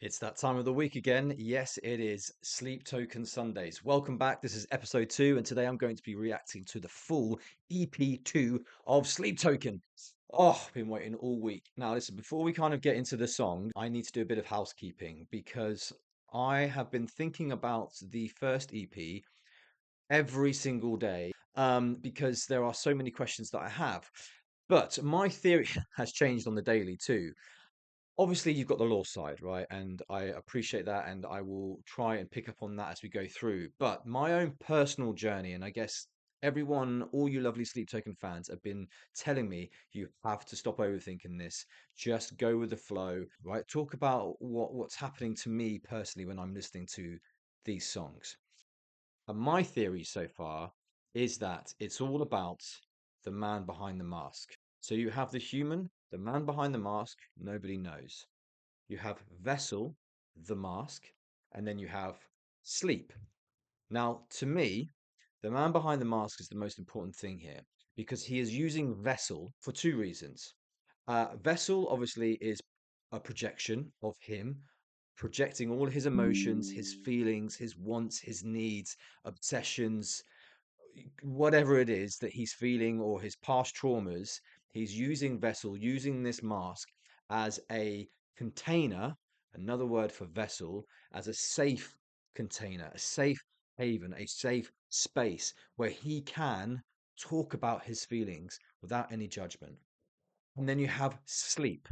It's that time of the week again. Yes, it is Sleep Token Sundays. Welcome back. This is episode 2, and today I'm going to be reacting to the full EP.2 of Sleep Token. Oh, I've been waiting all week. Now, listen, before we kind of get into the song, I need to do a bit of housekeeping because I have been thinking about the first EP every single day because there are so many questions that I have. But my theory has changed on the daily too. Obviously, you've got the law side, right? And I appreciate that, and I will try and pick up on that as we go through. But my own personal journey, and I guess everyone, all you lovely Sleep Token fans, have been telling me you have to stop overthinking this. Just go with the flow, right? Talk about what's happening to me personally when I'm listening to these songs. And my theory so far is that it's all about the man behind the mask. So you have the human, the man behind the mask, nobody knows. You have Vessel, the mask, and then you have Sleep. Now, to me, the man behind the mask is the most important thing here because he is using Vessel for two reasons. Vessel obviously is a projection of him, projecting all his emotions, his feelings, his wants, his needs, obsessions, whatever it is that he's feeling or his past traumas. He's using Vessel, using this mask as a container, another word for vessel, as a safe container, a safe haven, a safe space where he can talk about his feelings without any judgment. And then you have Sleep.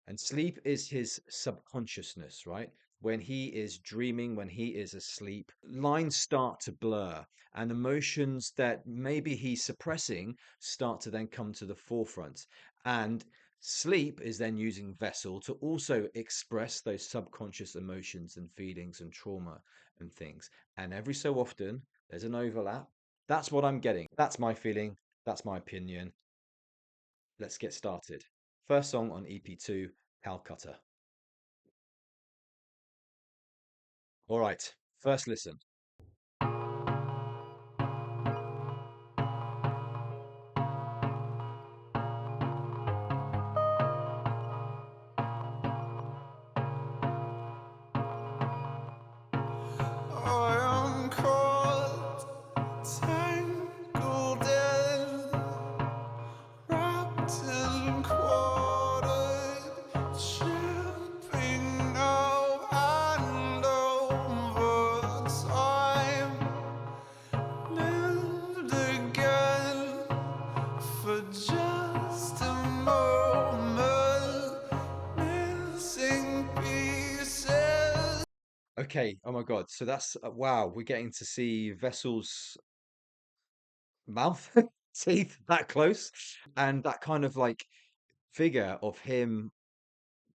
And sleep is his subconsciousness, right? When he is dreaming, when he is asleep, lines start to blur, and emotions that maybe he's suppressing start to then come to the forefront. And sleep is then using Vessel to also express those subconscious emotions and feelings and trauma and things. And every so often, there's an overlap. That's what I'm getting. That's my feeling. That's my opinion. Let's get started. First song on EP2, Calcutta. All right, first listen. I am caught, tangled in, wrapped and quartered, shipping now and over time, lived again for just a moment, missing pieces. Okay, oh my God. So that's wow, we're getting to see Vessel's mouth, teeth that close, and that kind of like figure of him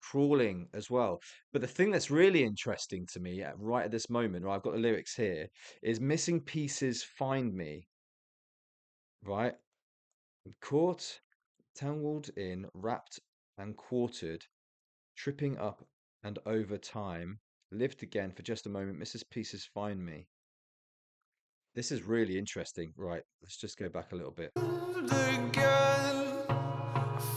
crawling as well. But the thing that's really interesting to me right at this moment, right, I've got the lyrics here, is missing pieces find me, right? Caught, tangled in, wrapped and quartered, tripping up and over time, lived again for just a moment, Mrs. Pieces find me. This is really interesting. Right, let's just go back a little bit. Again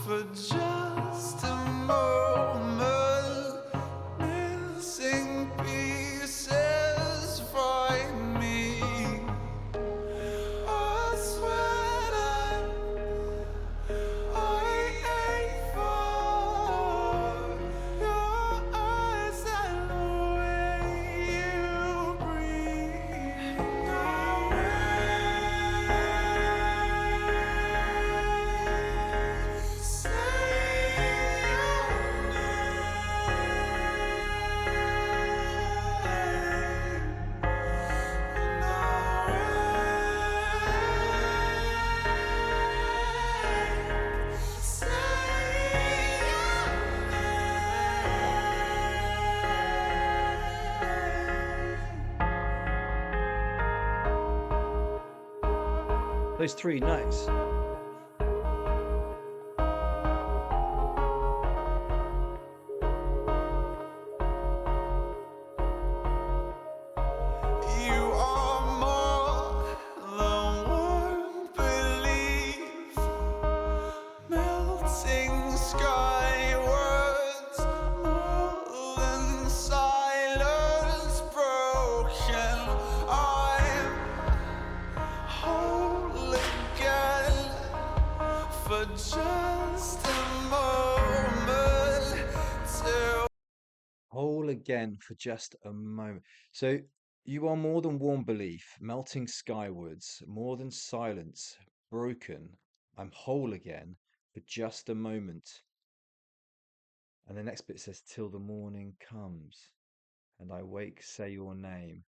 for just a moment, missing pieces find me. I swear that I ache for your eyes and the way you breathe. Those three notes. You are more than one belief, melting skywards, more than sight. Whole again for just a moment. So you are more than warm belief, melting skywards, more than silence, broken. I'm whole again for just a moment. And the next bit says, till the morning comes, and I wake, say your name.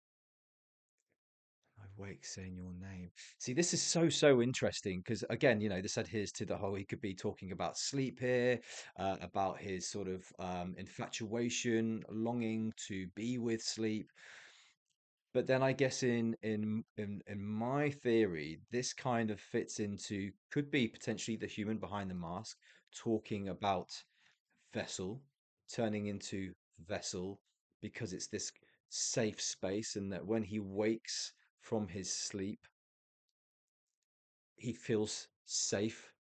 I wake saying your name. See, this is so interesting because again, this adheres to the whole. He could be talking about sleep here, about his sort of infatuation, longing to be with sleep. But then I guess in my theory, this kind of fits into could be potentially the human behind the mask talking about vessel turning into vessel because it's this safe space, and that when he wakes from his sleep, he feels safe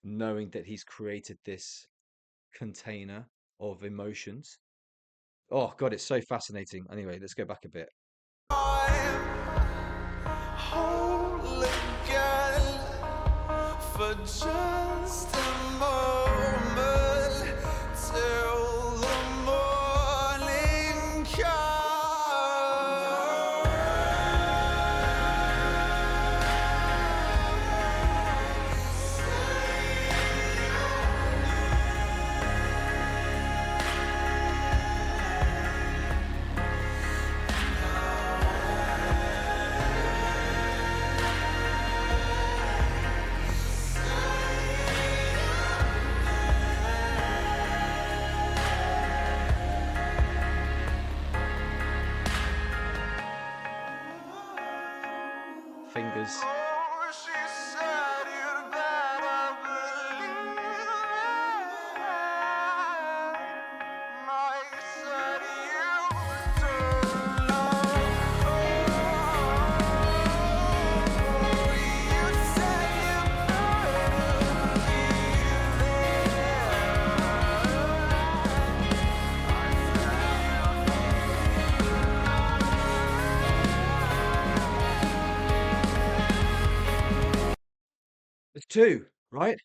knowing that he's created this container of emotions. Oh God, it's so fascinating. Anyway, let's go back a bit. whole again for just a moment till the morning Fingers. oh, she said you'd better believe it. I said you don't know. Oh, you said you better There's two, right?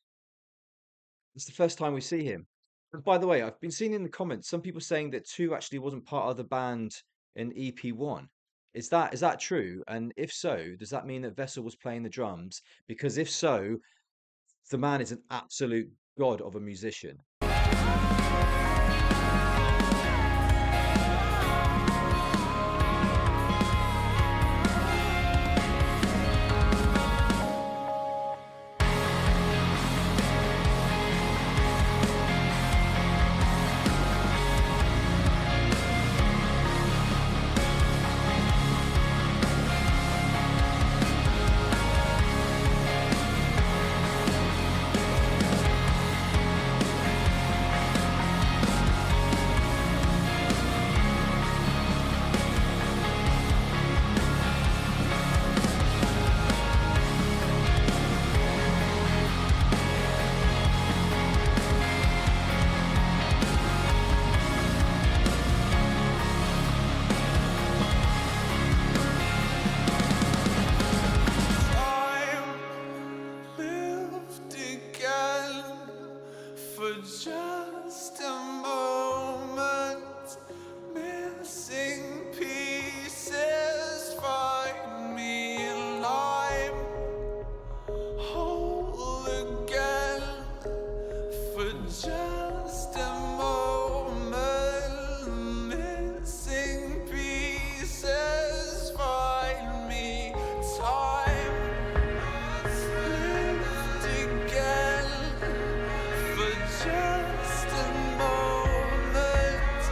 It's the first time we see him. And by the way, I've been seeing in the comments some people saying that two actually wasn't part of the band in EP1. Is that true? And if so, does that mean that Vessel was playing the drums? Because if so, the man is an absolute god of a musician. time lived again for just a moment. Missing pieces find me alive. Whole again for just a moment. Missing pieces find me. Time lived again for just a moment.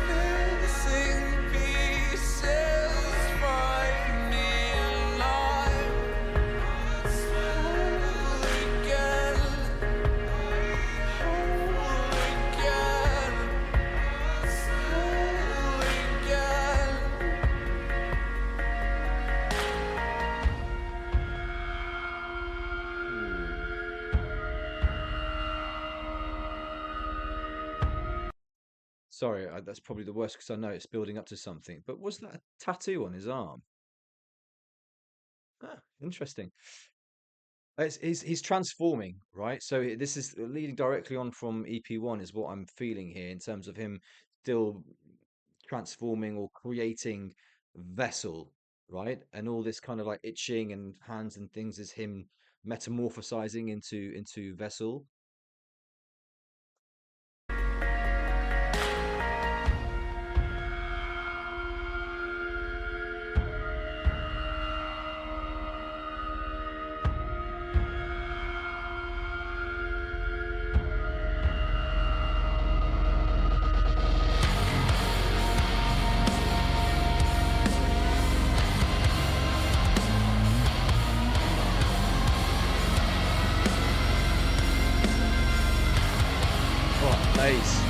Missing pieces find me alive. Whole again, whole again, whole again. Ooh. Sorry, that's probably the worst because I know it's building up to something. But was that a tattoo on his arm? Ah, interesting. He's transforming, right? So this is leading directly on from EP1 is what I'm feeling here in terms of him still transforming or creating vessel, right? And all this kind of like itching and hands and things is him metamorphosizing into vessel. Oh, bass.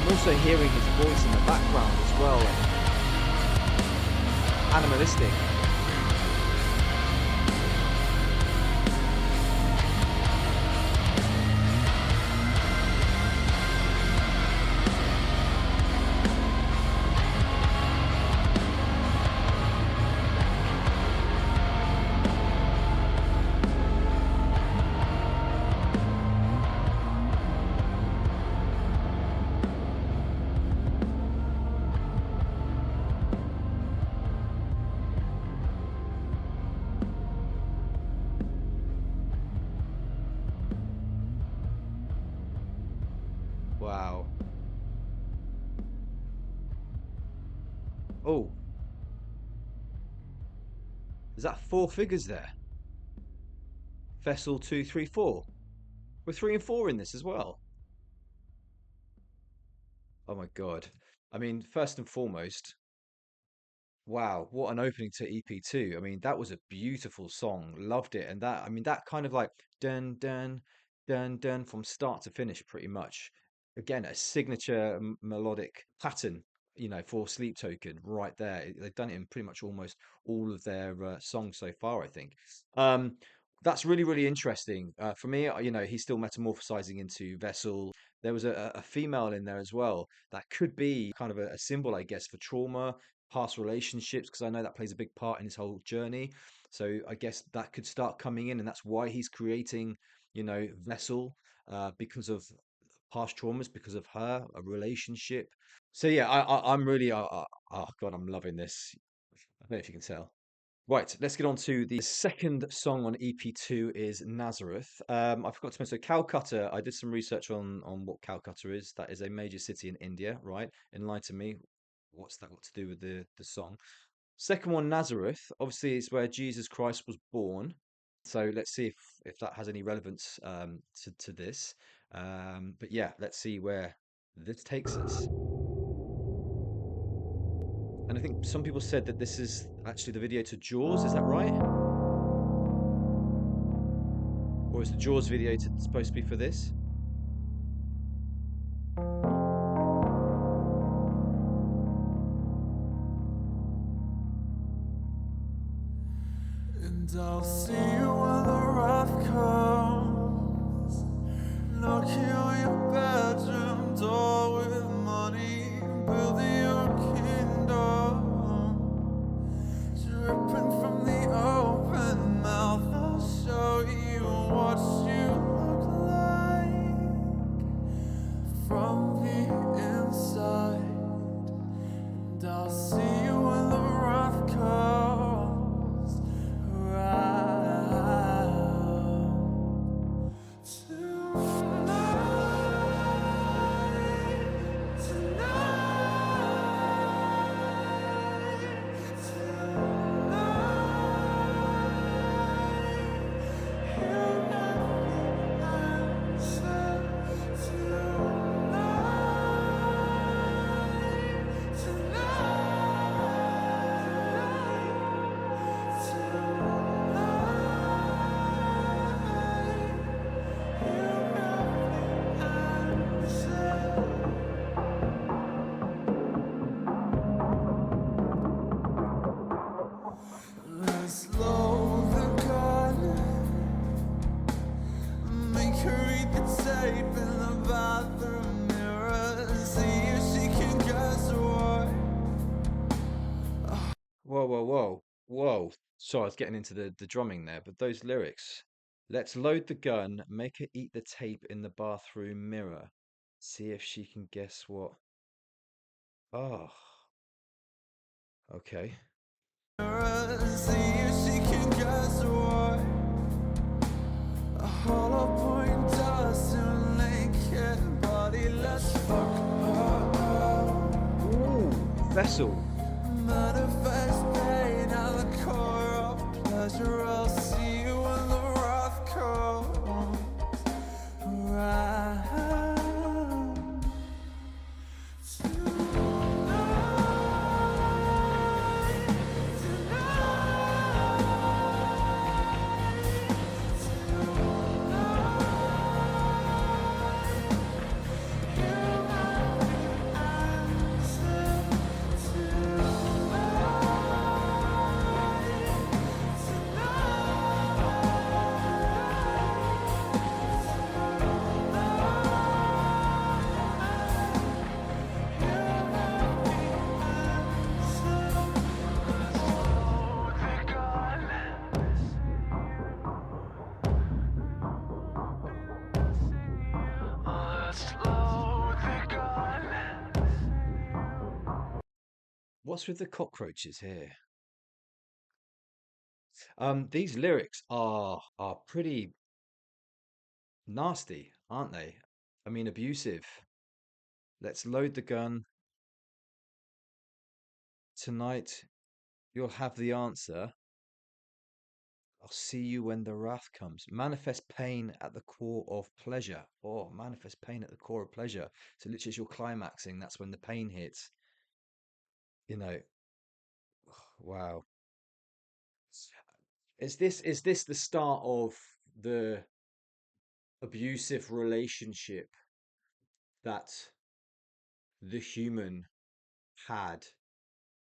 I'm also hearing his voice in the background as well, animalistic. Wow. Oh, is that four figures there? Vessel 2, 3, 4. We're 3 and 4 in this as well. Oh my God. I mean, first and foremost, wow, what an opening to EP2. I mean, that was a beautiful song. Loved it. And that, I mean, that kind of like dun dun dun dun from start to finish, pretty much. Again, a signature melodic pattern, for Sleep Token right there. They've done it in pretty much almost all of their songs so far, I think. Um, that's really, really interesting. For me, he's still metamorphosizing into Vessel. There was a female in there as well that could be kind of a symbol, I guess, for trauma, past relationships, because I know that plays a big part in his whole journey. So I guess that could start coming in, and that's why he's creating, Vessel, because of past traumas, because of her, a relationship. So yeah, I'm really, oh God, I'm loving this. I don't know if you can tell. Right, let's get on to the second song on EP2 is Nazareth. I forgot to mention, so Calcutta, I did some research on what Calcutta is. That is a major city in India, right? Enlighten me. What's that got to do with the song? Second one, Nazareth, obviously is where Jesus Christ was born. So let's see if that has any relevance to this. But yeah, let's see where this takes us. And I think some people said that this is actually the video to Jaws. Is that right? Or is the Jaws video supposed to be for this? And I'll see you when the wrath comes, knocking on your bedroom door with money, building your kingdom, dripping from the open mouth. I'll show you what you look like from the inside. And I'll see you when the wrath comes around. Tonight, tonight. Whoa. Sorry, I was getting into the drumming there, but those lyrics. Let's load the gun, make her eat the tape in the bathroom mirror. See if she can guess what. Oh, okay. See if she can guess what a hollow point does to a naked body. Let's fuck her up. Ooh, vessel. Manifest pain at the core of pleasure. I'll see you when the wrath comes around. What's with the cockroaches here? These lyrics are pretty nasty, aren't they? I mean, abusive. Let's load the gun. Tonight, you'll have the answer. I'll see you when the wrath comes. Manifest pain at the core of pleasure. Oh, manifest pain at the core of pleasure. So literally as you're climaxing, that's when the pain hits. You know, wow. Is this the start of the abusive relationship that the human had?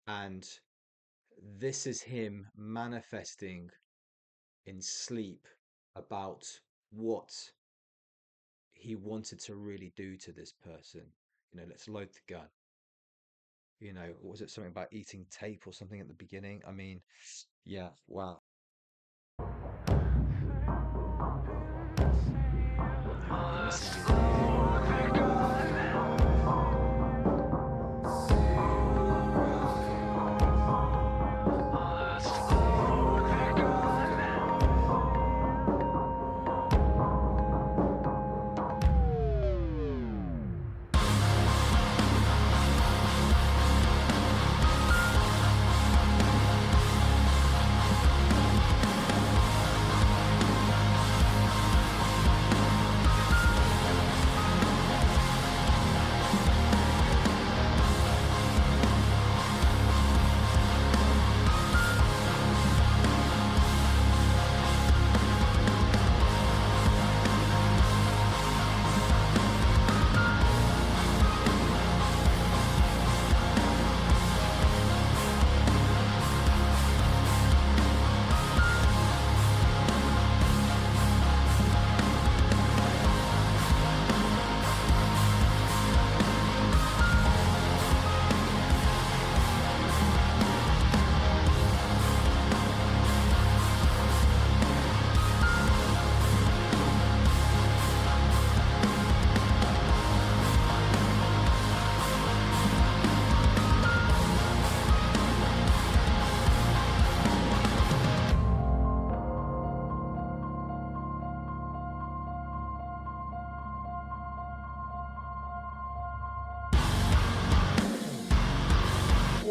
And this is him manifesting in sleep about what he wanted to really do to this person. Let's load the gun. What was it? Something about eating tape or something at the beginning? I mean, yeah, wow. You're missing it here.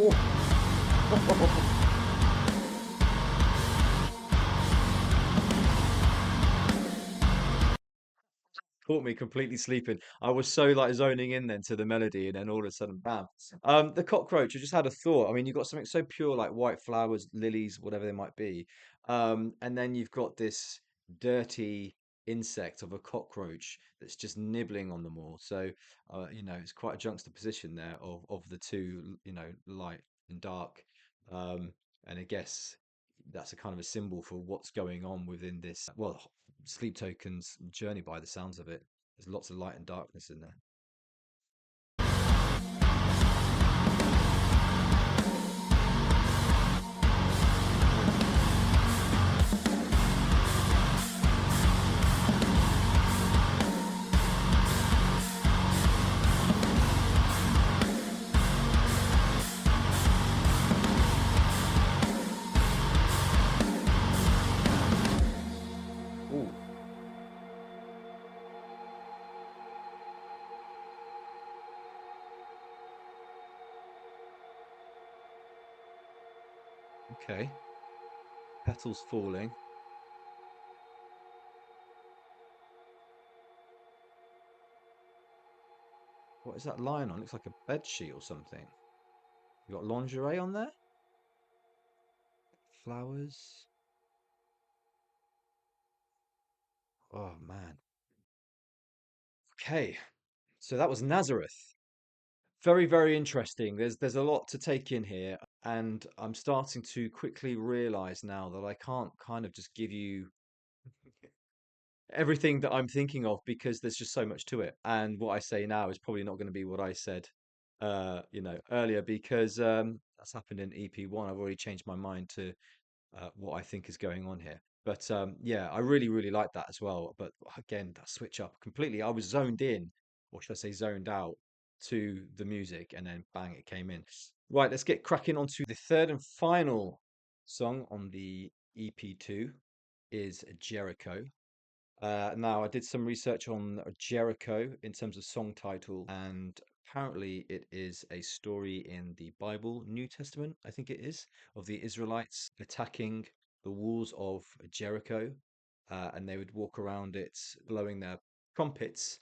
Oh. Caught me completely sleeping. I was so like zoning in then to the melody, and then all of a sudden, bam. The cockroach. I just had a thought. I mean, you've got something so pure like white flowers, lilies, whatever they might be, and then you've got this dirty insect of a cockroach that's just nibbling on them all. So, it's quite a juxtaposition there of the two, light and dark. Um, and I guess that's a kind of a symbol for what's going on within this. Well, Sleep Token's journey by the sounds of it. There's lots of light and darkness in there. Okay. Petals falling. What is that lying on? Looks like a bed sheet or something. You got lingerie on there? Flowers. Oh man. Okay. So that was Nazareth. Very, very interesting. There's a lot to take in here, and I'm starting to quickly realize now that I can't kind of just give you everything that I'm thinking of because there's just so much to it. And what I say now is probably not going to be what I said earlier because that's happened in EP1. I've already changed my mind to what I think is going on here. But yeah, I really, really like that as well. But again, that switch up completely. I was zoned in, or should I say zoned out, to the music, and then bang, it came in. Right, let's get cracking onto the third and final song on the EP2 is Jericho. Now, I did some research on Jericho in terms of song title, and apparently it is a story in the Bible, New Testament, I think it is, of the Israelites attacking the walls of Jericho, and they would walk around it blowing their trumpets.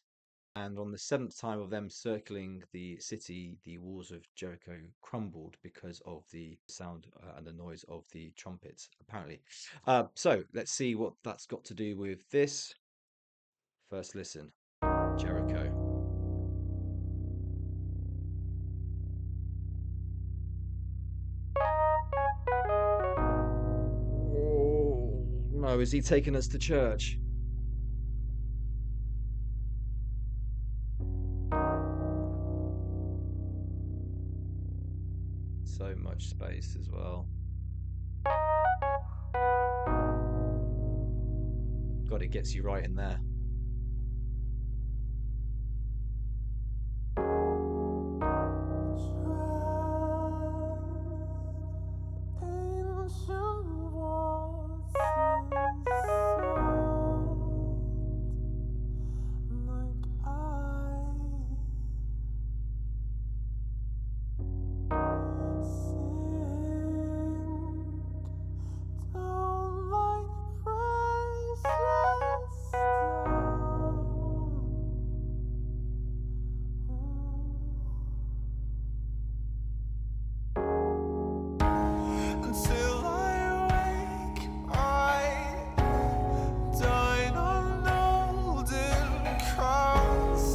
And on the seventh time of them circling the city, the walls of Jericho crumbled because of the sound and the noise of the trumpets, apparently. So let's see what that's got to do with this. First listen, Jericho. Oh, no, is he taking us to church? So much space as well. God, it gets you right in there. Ancient waters like sink down like precious stone. Until I wake, I dine on golden crowns.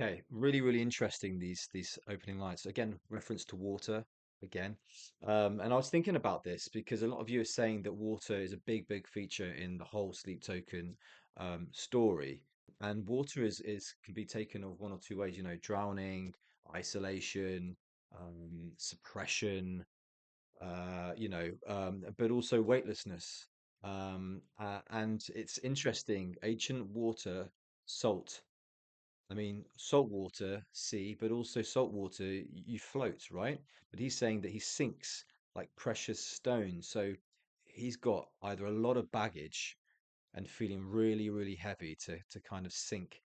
Okay, really, really interesting these opening lines. Again, reference to water again. And I was thinking about this because a lot of you are saying that water is a big, big feature in the whole Sleep Token story. And water is can be taken of one or two ways, drowning, isolation, suppression, but also weightlessness. And it's interesting, ancient water, salt. I mean, salt water, sea, but also salt water, you float, right? But he's saying that he sinks like precious stones. So he's got either a lot of baggage and feeling really, really heavy to kind of sink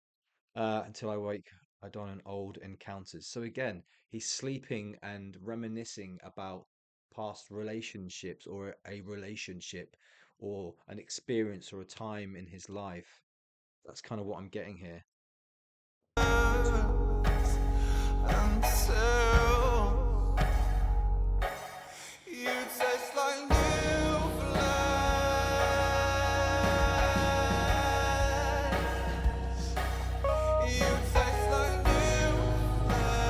until I wake, I don an old encounters. So again, he's sleeping and reminiscing about past relationships or a relationship or an experience or a time in his life. That's kind of what I'm getting here. Until you taste like new flesh. You taste like new flesh.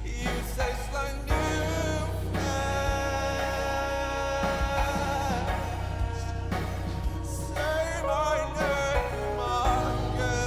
You taste like new flesh. Say my name again.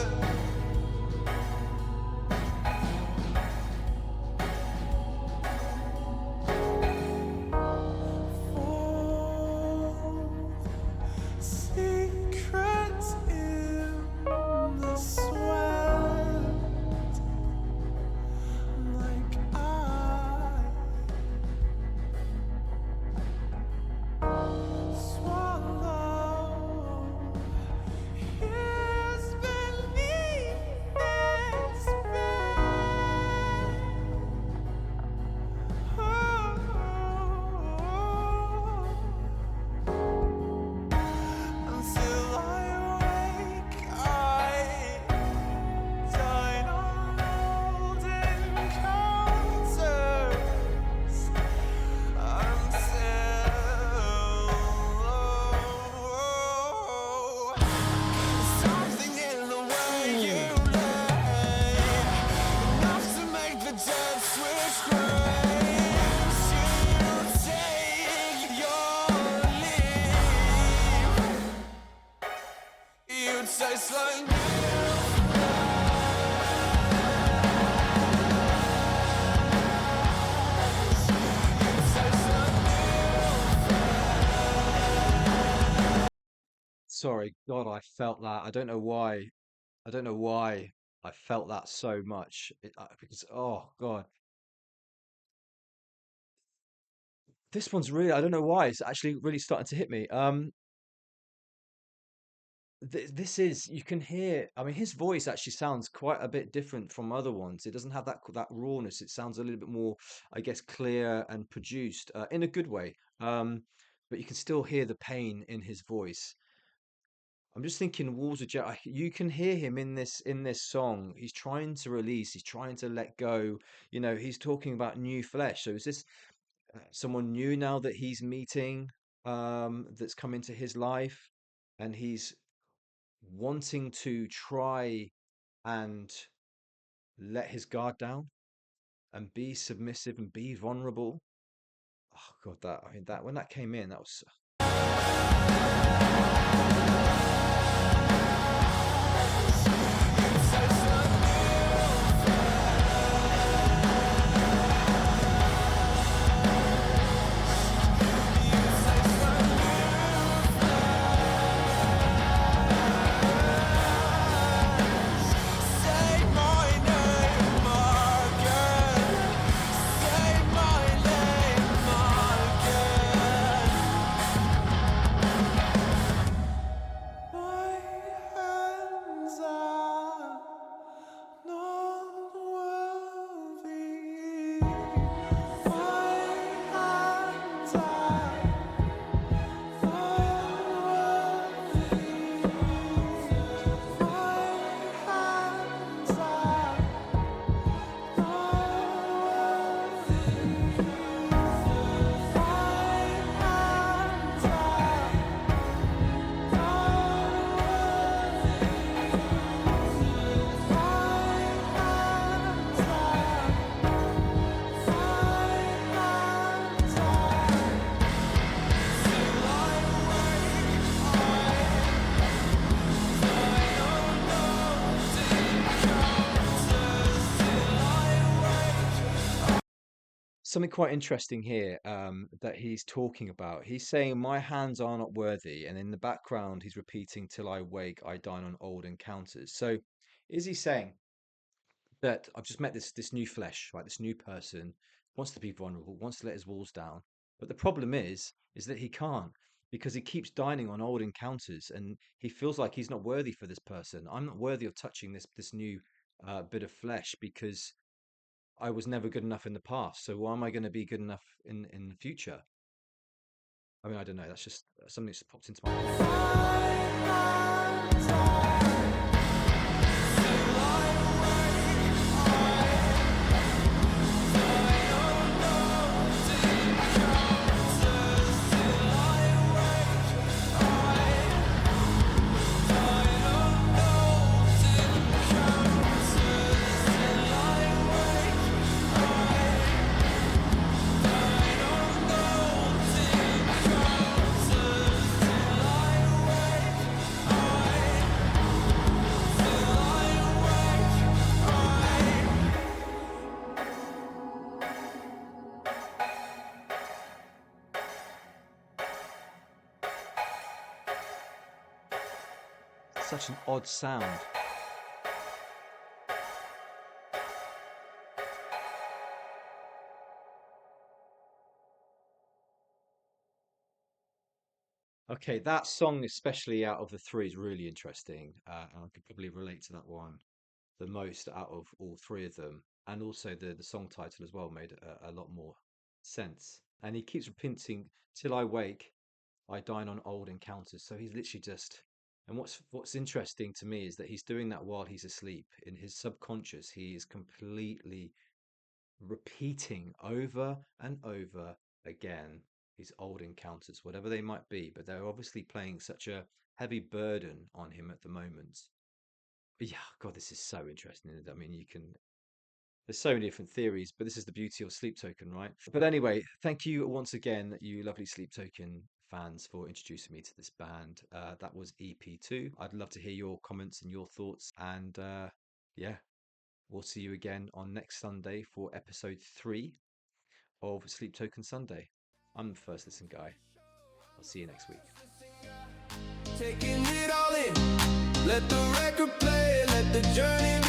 Sorry, God, I felt that. I don't know why. I don't know why I felt that so much. Because, oh God, this one's really, I don't know why. It's actually really starting to hit me. This is, you can hear, I mean, his voice actually sounds quite a bit different from other ones. It doesn't have that rawness. It sounds a little bit more, I guess, clear and produced in a good way. But you can still hear the pain in his voice. I'm just thinking Walls of Jericho. You can hear him in this song. He's trying to release. He's trying to let go. You know, he's talking about new flesh. So is this someone new now that he's meeting, that's come into his life, and he's wanting to try and let his guard down and be submissive and be vulnerable. Oh God, that I mean that when that came in, that was Say my name again. Say my name again. My hands are not worthy. My hands are not worthy. My hands are not worthy. something quite interesting here, that he's talking about. He's saying, "My hands are not worthy," and in the background, he's repeating, "Till I wake, I dine on old encounters." So, is he saying that I've just met this new flesh, right? This new person wants to be vulnerable, wants to let his walls down, but the problem is that he can't because he keeps dining on old encounters, and he feels like he's not worthy for this person. I'm not worthy of touching this new bit of flesh because I was never good enough in the past. So why am I going to be good enough in the future? I mean, I don't know. That's just something that's popped into my head. Such an odd sound. Okay, that song, especially out of the three, is really interesting, and I could probably relate to that one the most out of all three of them. And also the song title as well made a lot more sense. And he keeps repeating, "Till I wake, I dine on old encounters." So he's literally just. And what's interesting to me is that he's doing that while he's asleep. In his subconscious, he is completely repeating over and over again his old encounters, whatever they might be. But they're obviously playing such a heavy burden on him at the moment. But yeah, God, this is so interesting. I mean, there's so many different theories, but this is the beauty of Sleep Token, right? But anyway, thank you once again, you lovely Sleep Token fans, for introducing me to this band. That was EP2. I'd love to hear your comments and your thoughts. And yeah, we'll see you again on next Sunday for episode 3 of Sleep Token Sunday. I'm the first listen guy. I'll see you next week. Taking it all in. Let the record play, let the journey